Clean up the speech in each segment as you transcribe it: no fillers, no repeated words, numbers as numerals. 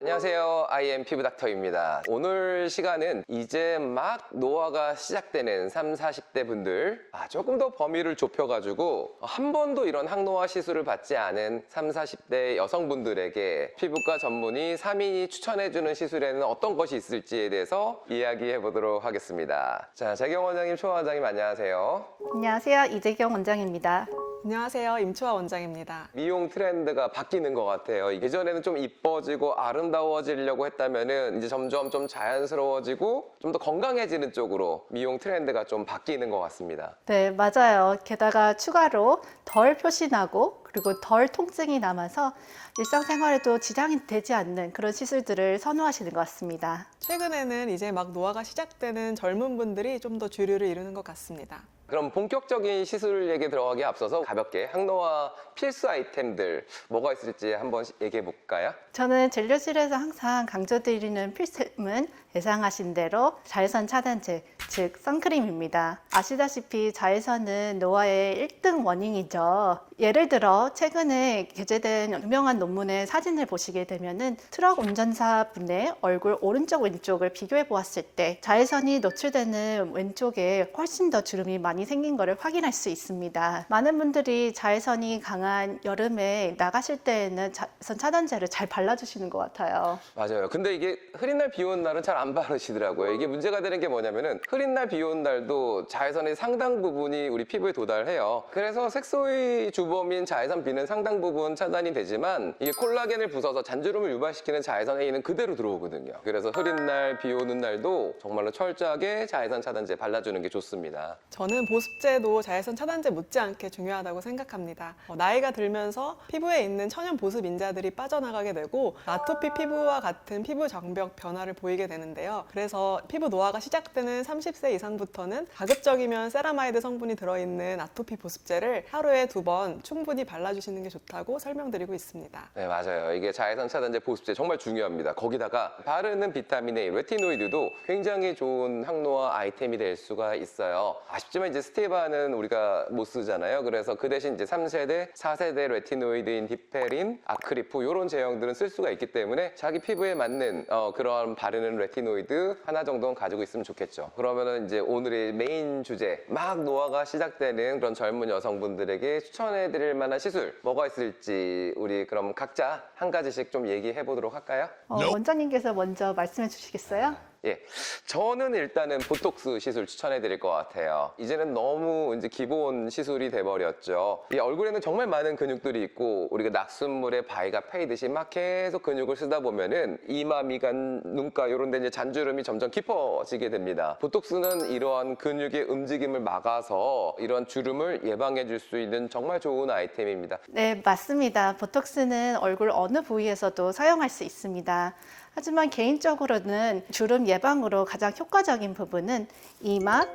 안녕하세요. IM 피부닥터입니다. 오늘 시간은 이제 막 노화가 시작되는 30, 40대 분들 조금 더 범위를 좁혀가지고 한 번도 이런 항노화 시술을 받지 않은 30, 40대 여성분들에게 피부과 전문의 3인이 추천해주는 시술에는 어떤 것이 있을지에 대해서 이야기해 보도록 하겠습니다. 자, 재경 원장님, 초아 원장님 안녕하세요. 안녕하세요. 이재경 원장입니다. 안녕하세요. 임초아 원장입니다. 미용 트렌드가 바뀌는 것 같아요. 예전에는 좀 이뻐지고 아름다워지려고 했다면은 이제 점점 좀 자연스러워지고 좀 더 건강해지는 쪽으로 미용 트렌드가 좀 바뀌는 것 같습니다. 네, 맞아요. 게다가 추가로 덜 표시나고 그리고 덜 통증이 남아서 일상생활에도 지장이 되지 않는 그런 시술들을 선호하시는 것 같습니다. 최근에는 이제 막 노화가 시작되는 젊은 분들이 좀 더 주류를 이루는 것 같습니다. 그럼 본격적인 시술 얘기 들어가기에 앞서서 가볍게 항노화 필수 아이템들 뭐가 있을지 한번 얘기해 볼까요? 저는 진료실에서 항상 강조드리는 필수품은 예상하신 대로 자외선 차단제, 즉 선크림입니다. 아시다시피 자외선은 노화의 1등 원인이죠. 예를 들어 최근에 게재된 유명한 논문의 사진을 보시게 되면은 트럭 운전사분의 얼굴 오른쪽 왼쪽을 비교해 보았을 때 자외선이 노출되는 왼쪽에 훨씬 더 주름이 많이 생긴 것을 확인할 수 있습니다. 많은 분들이 자외선이 강한 여름에 나가실 때에는 자외선 차단제를 잘 발라주시는 것 같아요. 맞아요. 근데 이게 흐린 날 비 오는 날은 잘 안 바르시더라고요. 이게 문제가 되는 게 뭐냐면은 흐린 날 비 오는 날도 자외선의 상당 부분이 우리 피부에 도달해요. 그래서 색소의 주범인 자외선 B는 상당 부분 차단이 되지만 이게 콜라겐을 부숴서 잔주름을 유발시키는 자외선 A는 그대로 들어오거든요. 그래서 흐린 날, 비 오는 날도 정말로 철저하게 자외선 차단제 발라주는 게 좋습니다. 저는 보습제도 자외선 차단제 못지않게 중요하다고 생각합니다. 나이가 들면서 피부에 있는 천연 보습 인자들이 빠져나가게 되고 아토피 피부와 같은 피부 장벽 변화를 보이게 되는데요. 그래서 피부 노화가 시작되는 30세 이상부터는 가급적이면 세라마이드 성분이 들어있는 아토피 보습제를 하루에 2번 충분히 발라주시는 게 좋다고 설명드리고 있습니다. 네, 맞아요. 이게 자외선 차단제 보습제 정말 중요합니다. 거기다가 바르는 비타민 A, 레티노이드도 굉장히 좋은 항노화 아이템이 될 수가 있어요. 아쉽지만 이제 스테바는 우리가 못 쓰잖아요. 그래서 그 대신 이제 3세대, 4세대 레티노이드인 디페린, 아크리프 이런 제형들은 쓸 수가 있기 때문에 자기 피부에 맞는 그런 바르는 레티노이드 하나 정도는 가지고 있으면 좋겠죠. 그러면은 이제 오늘의 메인 주제, 막 노화가 시작되는 그런 젊은 여성분들에게 추천해드릴 만한 시술 뭐가 있을지 우리 그럼 각자 한 가지씩 좀 얘기해 보도록 할까요? 원장님께서 먼저 말씀해 주시겠어요? 예, 저는 일단은 보톡스 시술 추천해 드릴 것 같아요. 이제는 너무 이제 기본 시술이 돼버렸죠. 이 얼굴에는 정말 많은 근육들이 있고 우리가 낙숫물에 바위가 패이듯이 막 계속 근육을 쓰다 보면은 이마, 미간, 눈가 이런 데 이제 잔주름이 점점 깊어지게 됩니다. 보톡스는 이러한 근육의 움직임을 막아서 이러한 주름을 예방해 줄 수 있는 정말 좋은 아이템입니다. 네, 맞습니다. 보톡스는 얼굴 어느 부위에서도 사용할 수 있습니다. 하지만 개인적으로는 주름 예방으로 가장 효과적인 부분은 이마,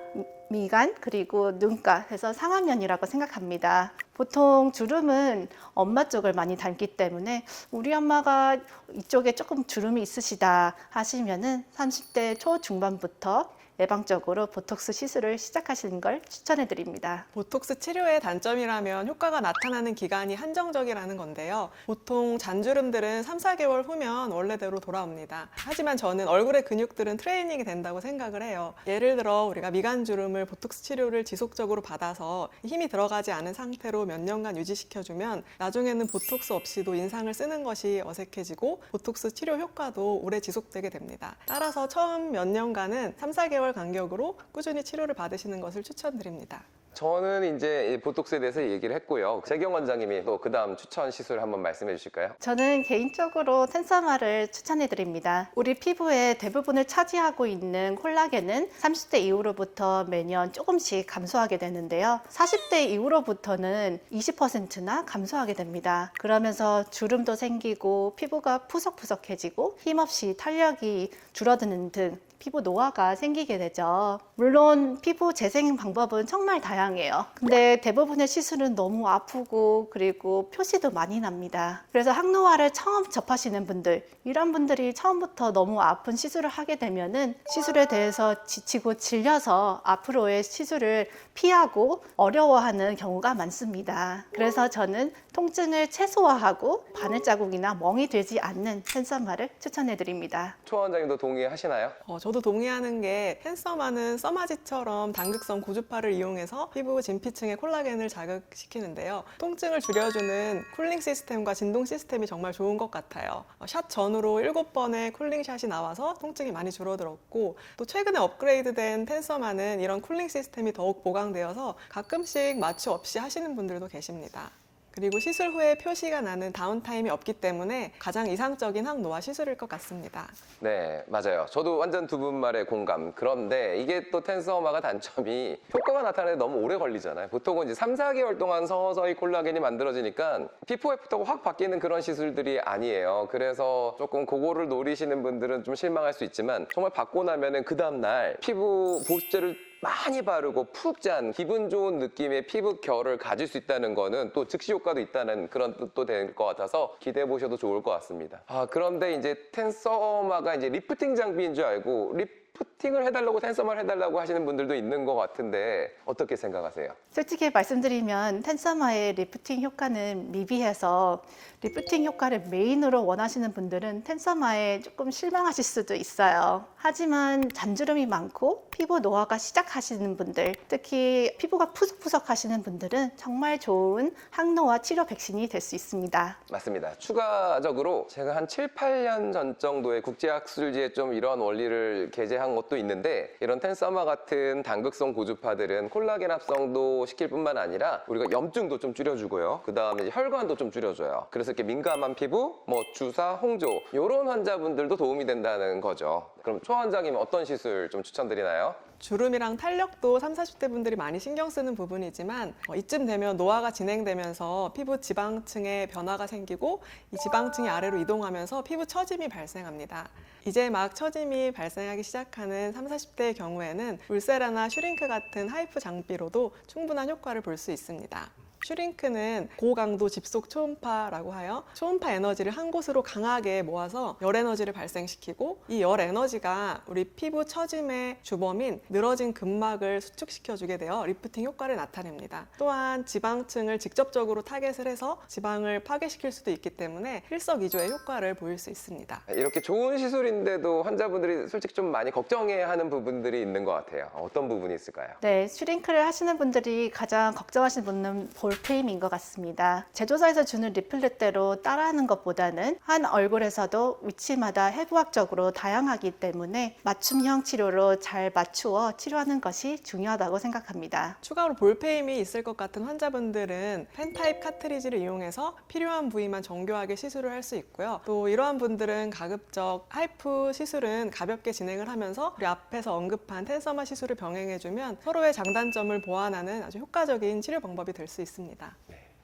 미간, 그리고 눈가 해서 상안면이라고 생각합니다. 보통 주름은 엄마 쪽을 많이 닮기 때문에 우리 엄마가 이쪽에 조금 주름이 있으시다 하시면은 30대 초중반부터 예방적으로 보톡스 시술을 시작하시는 걸 추천해 드립니다. 보톡스 치료의 단점이라면 효과가 나타나는 기간이 한정적이라는 건데요. 보통 잔주름들은 3, 4개월 후면 원래대로 돌아옵니다. 하지만 저는 얼굴의 근육들은 트레이닝이 된다고 생각을 해요. 예를 들어 우리가 미간주름을 보톡스 치료를 지속적으로 받아서 힘이 들어가지 않은 상태로 몇 년간 유지시켜주면 나중에는 보톡스 없이도 인상을 쓰는 것이 어색해지고 보톡스 치료 효과도 오래 지속되게 됩니다. 따라서 처음 몇 년간은 3, 4개월 간격으로 꾸준히 치료를 받으시는 것을 추천드립니다. 저는 이제 이 보톡스에 대해서 얘기를 했고요. 재경 원장님이 또 그 다음 추천 시술 한번 말씀해 주실까요? 저는 개인적으로 텐서마를 추천해 드립니다. 우리 피부의 대부분을 차지하고 있는 콜라겐은 30대 이후로부터 매년 조금씩 감소하게 되는데요. 40대 이후로부터는 20%나 감소하게 됩니다. 그러면서 주름도 생기고 피부가 푸석푸석해지고 힘없이 탄력이 줄어드는 등 피부 노화가 생기게 되죠. 물론 피부 재생 방법은 정말 다양해요. 근데 대부분의 시술은 너무 아프고 그리고 표시도 많이 납니다. 그래서 항노화를 처음 접하시는 분들, 이런 분들이 처음부터 너무 아픈 시술을 하게 되면은 시술에 대해서 지치고 질려서 앞으로의 시술을 피하고 어려워하는 경우가 많습니다. 그래서 저는 통증을 최소화하고 바늘 자국이나 멍이 되지 않는 텐서마를 추천해드립니다. 초 원장님도 동의하시나요? 저도 동의하는 게 텐서마는 써마지처럼 당극성 고주파를 이용해서 피부 진피층의 콜라겐을 자극시키는데요. 통증을 줄여주는 쿨링 시스템과 진동 시스템이 정말 좋은 것 같아요. 샷 전후로 7번의 쿨링 샷이 나와서 통증이 많이 줄어들었고, 또 최근에 업그레이드된 텐서마는 이런 쿨링 시스템이 더욱 보강되어서 가끔씩 마취 없이 하시는 분들도 계십니다. 그리고 시술 후에 표시가 나는 다운타임이 없기 때문에 가장 이상적인 항노화 시술일 것 같습니다. 네, 맞아요. 저도 완전 두 분 말에 공감. 그런데 이게 또 텐서마가 단점이 효과가 나타나는데 너무 오래 걸리잖아요. 보통은 이제 3, 4개월 동안 서서히 콜라겐이 만들어지니까 피부 회복도가 확 바뀌는 그런 시술들이 아니에요. 그래서 조금 그거를 노리시는 분들은 좀 실망할 수 있지만 정말 받고 나면은 그 다음날 피부 보습제를 많이 바르고 푹 짠 기분 좋은 느낌의 피부 결을 가질 수 있다는 거는 또 즉시 효과도 있다는 그런 뜻도 될 것 같아서 기대해 보셔도 좋을 것 같습니다. 그런데 이제 텐서마가 이제 리프팅 장비인 줄 알고 리프팅을 해달라고 텐서마를 해달라고 하시는 분들도 있는 것 같은데 어떻게 생각하세요? 솔직히 말씀드리면 텐서마의 리프팅 효과는 미비해서 리프팅 효과를 메인으로 원하시는 분들은 텐서마에 조금 실망하실 수도 있어요. 하지만 잔주름이 많고 피부 노화가 시작하시는 분들, 특히 피부가 푸석푸석 하시는 분들은 정말 좋은 항노화 치료 백신이 될 수 있습니다. 맞습니다. 추가적으로 제가 한 7, 8년 전 정도에 국제학술지에 좀 이런 원리를 게재한 것도 있는데, 이런 텐서마 같은 당극성 고주파들은 콜라겐 합성도 시킬 뿐만 아니라 우리가 염증도 좀 줄여주고요. 그 다음에 혈관도 좀 줄여줘요. 그래서 이렇게 민감한 피부, 주사, 홍조 이런 환자분들도 도움이 된다는 거죠. 그럼 초 원장님은 어떤 시술 좀 추천드리나요? 주름이랑 탄력도 30, 40대 분들이 많이 신경 쓰는 부분이지만 이쯤 되면 노화가 진행되면서 피부 지방층에 변화가 생기고 이 지방층이 아래로 이동하면서 피부 처짐이 발생합니다. 이제 막 처짐이 발생하기 시작하는 30, 40대의 경우에는 울세라나 슈링크 같은 하이프 장비로도 충분한 효과를 볼 수 있습니다. 슈링크는 고강도 집속 초음파라고 하여 초음파 에너지를 한 곳으로 강하게 모아서 열 에너지를 발생시키고, 이 열 에너지가 우리 피부 처짐의 주범인 늘어진 근막을 수축시켜주게 되어 리프팅 효과를 나타냅니다. 또한 지방층을 직접적으로 타겟을 해서 지방을 파괴시킬 수도 있기 때문에 일석이조의 효과를 보일 수 있습니다. 이렇게 좋은 시술인데도 환자분들이 솔직히 좀 많이 걱정해하는 부분들이 있는 것 같아요. 어떤 부분이 있을까요? 네, 슈링크를 하시는 분들이 가장 걱정하시는 분은 볼페임인 것 같습니다. 제조사에서 주는 리플렛대로 따라하는 것보다는 한 얼굴에서도 위치마다 해부학적으로 다양하기 때문에 맞춤형 치료로 잘 맞추어 치료하는 것이 중요하다고 생각합니다. 추가로 볼페임이 있을 것 같은 환자분들은 펜타입 카트리지를 이용해서 필요한 부위만 정교하게 시술을 할 수 있고요. 또 이러한 분들은 가급적 하이프 시술은 가볍게 진행을 하면서 우리 앞에서 언급한 텐서마 시술을 병행해주면 서로의 장단점을 보완하는 아주 효과적인 치료 방법이 될 수 있습니다.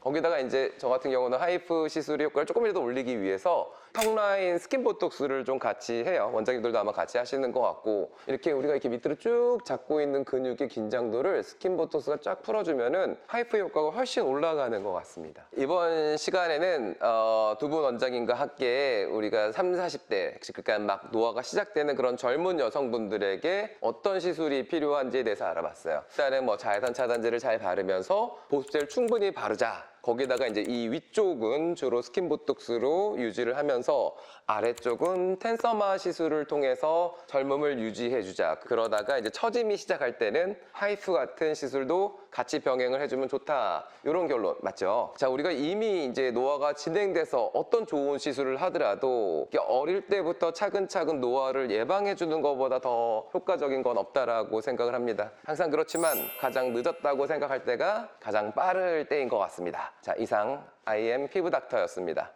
거기다가 이제 저 같은 경우는 하이프 시술의 효과를 조금이라도 올리기 위해서 턱라인 스킨 보톡스를 좀 같이 해요. 원장님들도 아마 같이 하시는 것 같고, 이렇게 우리가 이렇게 밑으로 쭉 잡고 있는 근육의 긴장도를 스킨 보톡스가 쫙 풀어주면은 하이프 효과가 훨씬 올라가는 것 같습니다. 이번 시간에는 두 분 원장님과 함께 우리가 30, 40대, 그러니까 막 노화가 시작되는 그런 젊은 여성분들에게 어떤 시술이 필요한지에 대해서 알아봤어요. 일단은 자외선 차단제를 잘 바르면서 보습제를 충분히 바르자. 거기다가 이제 이 위쪽은 주로 스킨 보톡스로 유지를 하면서 아래쪽은 텐서마 시술을 통해서 젊음을 유지해주자. 그러다가 이제 처짐이 시작할 때는 하이프 같은 시술도 같이 병행을 해주면 좋다. 이런 결론 맞죠? 자, 우리가 이미 이제 노화가 진행돼서 어떤 좋은 시술을 하더라도 어릴 때부터 차근차근 노화를 예방해주는 것보다 더 효과적인 건 없다라고 생각을 합니다. 항상 그렇지만 가장 늦었다고 생각할 때가 가장 빠를 때인 것 같습니다. 자, 이상 IM 피부닥터였습니다.